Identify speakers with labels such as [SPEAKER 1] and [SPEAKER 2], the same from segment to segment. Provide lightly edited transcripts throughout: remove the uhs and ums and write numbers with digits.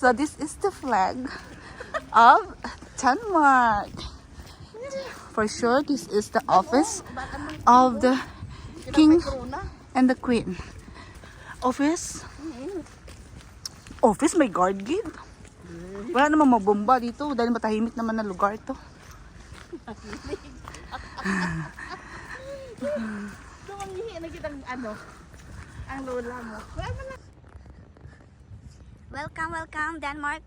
[SPEAKER 1] So this is the flag of Denmark. For sure, this is the office of the king and the queen. Office? Office, may guard gate. Wala namang mabomba dito dahil matahimik naman na lugar to.
[SPEAKER 2] Tumanghihi na kitang ang lola mo.
[SPEAKER 3] Welcome, welcome Denmark.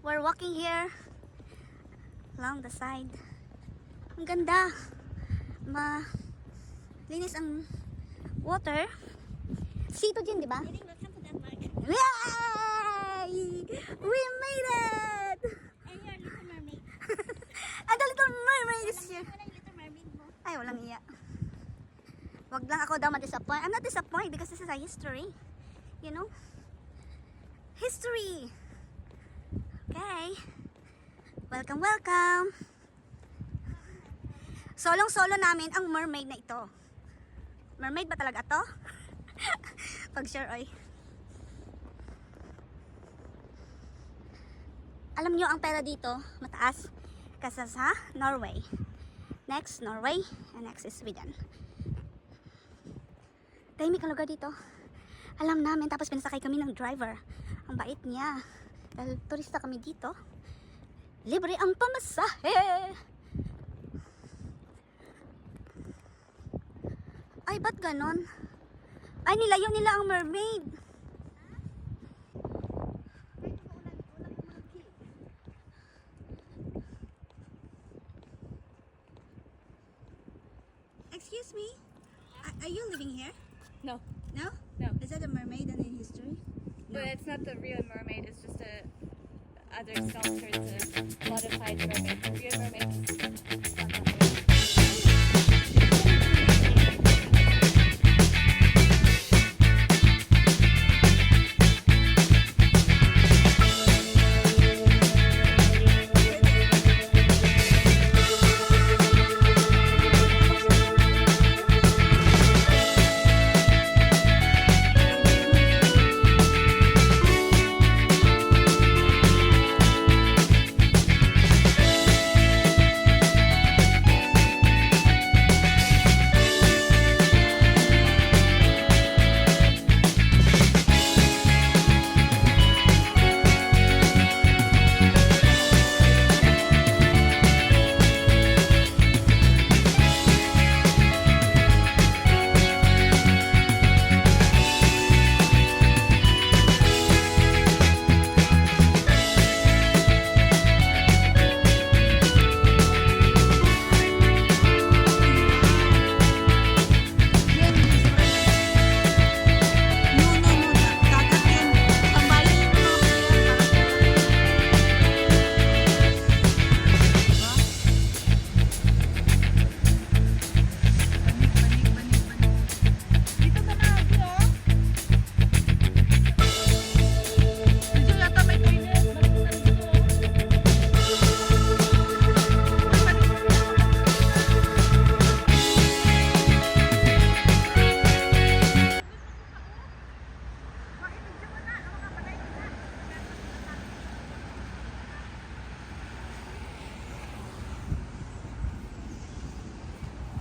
[SPEAKER 3] We're walking here along the side. Ang ganda. Linis ang water. Sito din, di ba?
[SPEAKER 2] Welcome to Denmark.
[SPEAKER 3] Yay! We made it!
[SPEAKER 2] And you're a little mermaid.
[SPEAKER 3] And the Little Mermaid is here.
[SPEAKER 2] Walang little mermaid mo.
[SPEAKER 3] Ay, walang iya. Wag lang ako daw ma-disappoint. I'm not disappointed because this is a history. You know? History! Okay. Welcome, welcome! Solong-solo namin ang mermaid na ito. Mermaid ba talaga to? Pag sure, oy. Alam nyo, ang pera dito, mataas kasi sa Norway. Next, Norway. And next is Sweden. Tahimik ang lugar dito. Alam namin, tapos pinasakay kami ng driver. Ang bait niya. Dahil turista kami dito. Libre ang pamasahe! Ay, ba't ganon? Ay, nilayo nila ang mermaid. Excuse me? Are you living here?
[SPEAKER 4] No,
[SPEAKER 3] No?
[SPEAKER 4] no.
[SPEAKER 3] Is that a mermaid in history?
[SPEAKER 4] But it's not the real mermaid, it's just a other sculpture, it's a modified mermaid. The real mermaid is not that way.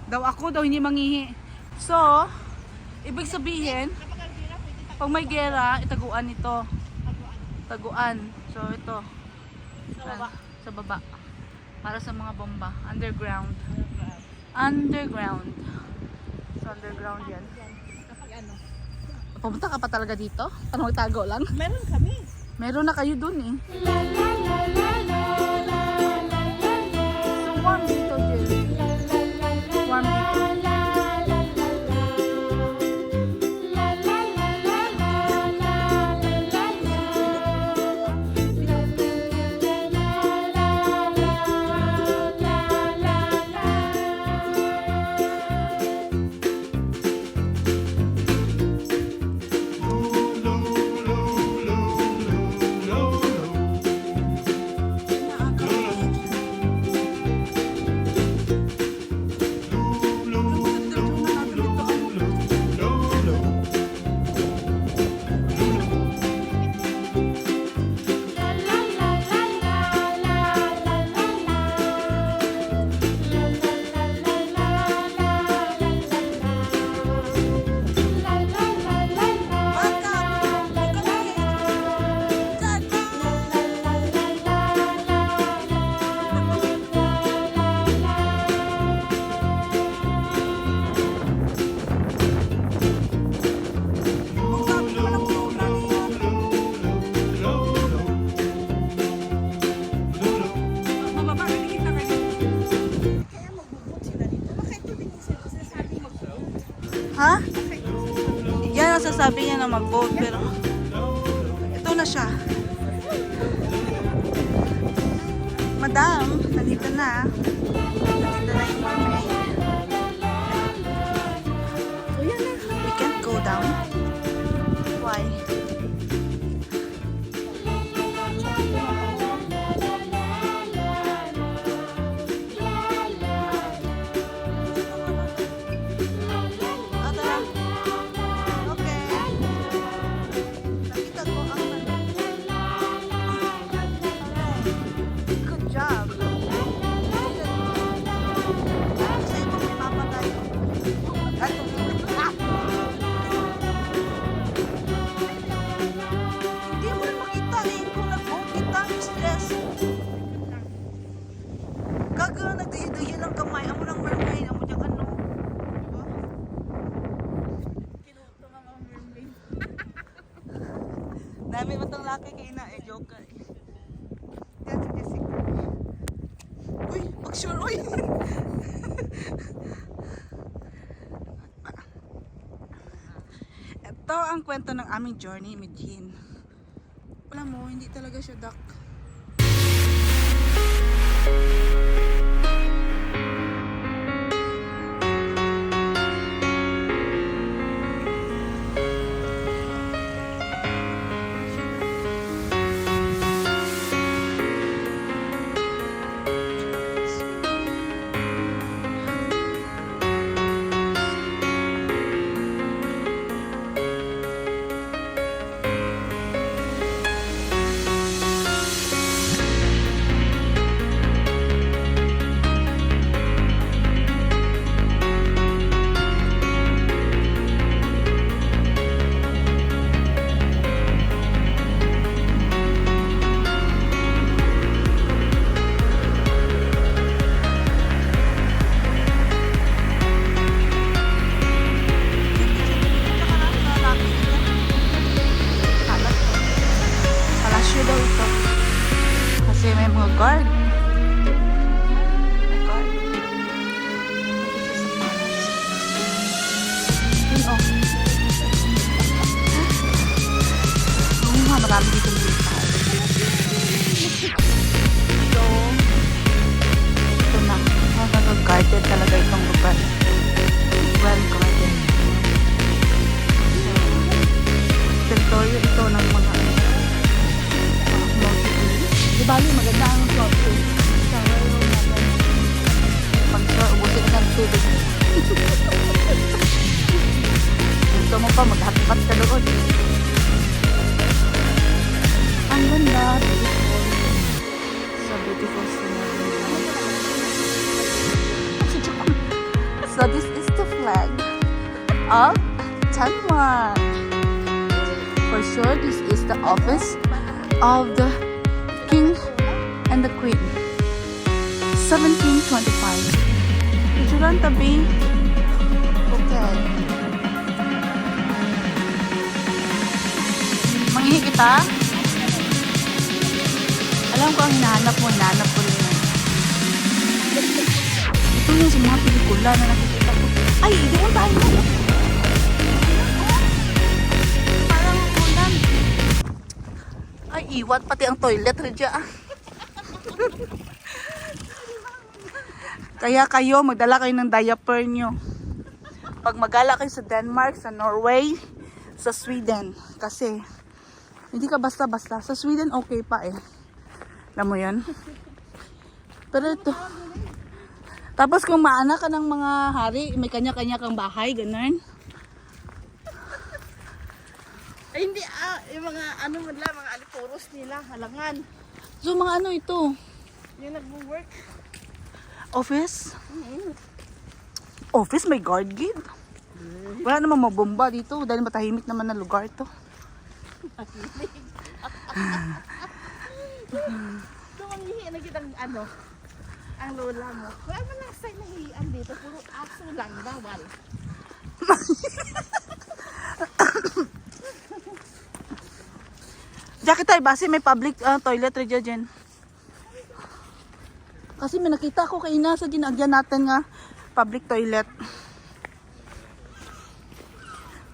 [SPEAKER 1] Daw ako daw hindi mangihi. So, ibig sabihin, pag may gera, itaguan ito. Taguan. So, ito. Sa baba. Para sa mga bomba. Underground. Underground. So, underground yan.
[SPEAKER 2] Kapag
[SPEAKER 1] Pumunta ka pa talaga dito? Tanong tago lang?
[SPEAKER 2] meron kami.
[SPEAKER 1] Meron na kayo dun eh. So, warm dito, Jill. Warm dito. sabi niya na mag-boat pero ito na siya. Madam, nandito na. Nandito na yung mermaid. We can't go down. Why? Dami mo itong laki kayo na eh, joke ka eh. Yan si Jessica. Uy, pag-sure, uy! Ito ang kwento ng aming journey, Medellin. Alam mo, hindi talaga siya duck. Kasi may mga guard. May guard. Yun o. Oo nga, marami dito dito. So, ito na. Hanggang guarded talaga itong lugar. Well guarded. Territorio ito ng mga di bali, maganda ang floating. Shower room natin. Pag-shower, ubusin na ng tubig. Gusto mo pa, maghatpat ka doon. Ang ganda. Beautiful. So beautiful scenery. So this is the flag of Denmark. For sure, this is the office of the King and the Queen. 1725. Picturean tabi. Okay. Manghihi kita. Alam ko ang hinahanap mo rin. Ito yung sa mga pelikula na nakikita ko. Ay, doon tayo. Parang ulan. Ay, iwat pati ang toilet, Radya. Kaya kayo, magdala kayo ng diaper nyo. Pag magala kayo sa Denmark, sa Norway, sa Sweden. Kasi, hindi ka basta-basta. Sa Sweden, okay pa eh. Alam mo yun? Pero ito. Tapos kung maanak ka ng mga hari, may kanya-kanya kang bahay, ganun.
[SPEAKER 2] Ay, hindi yung mga ano man lang, mga alipuros nila, halangan.
[SPEAKER 1] So, mga ano ito?
[SPEAKER 2] Yung nag-work.
[SPEAKER 1] Office? Office, may guard gate. Wala namang mabomba dito dahil matahimik naman na lugar to.
[SPEAKER 2] So, manghihi na kitang ano, ang lola mo. Wala man lang sa nahihian dito, puro aso lang, bawal.
[SPEAKER 1] Diyan tayo, base may public toilet rin dyan. Kasi may nakita ko kayo na sa ginagyan natin nga public toilet.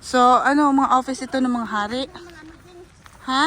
[SPEAKER 1] So, ano, mga office ito ng mga hari? Ha?